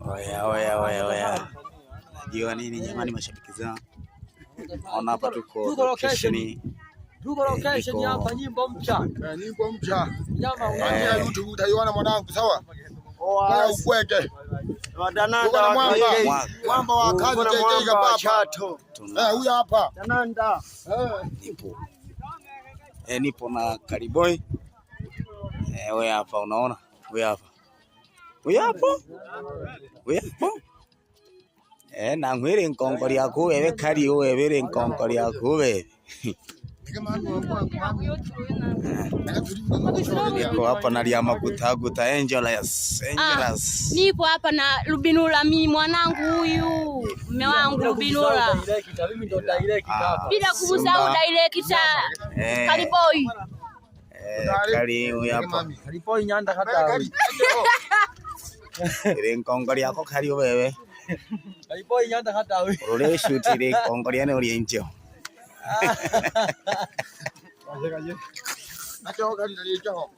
Oya. Najua nini jamani mashabiki zangu. Naona hapa tuko location. Tuko location hapa nyimbo mpya. Nyimbo mpya. Nyama YouTube utaiona mwanangu sawa? Kwa ukwete. Wadananda mwamba wa kazi JJ Kababa. Huyu hapa. Dananda. Nipo na Kariboy. Wewe hapa unaona? Wewe hapa. Na ngwere nkongori yako wewe Kari wewe nkongori yako wewe. Niko hapa na Lia Maguta Angelas. Nipo hapa na Rubinula, mimi mwanangu huyu mume wangu Rubinula, bila kumsahau director Kariboy. Kari huyu hapa. Kariboy nyanda hata. Ile nkongori yako Kari wewe. Kariboy nyanda hata wewe. Ule shoot ile nkongori yana uli nje. Nacho kali ndio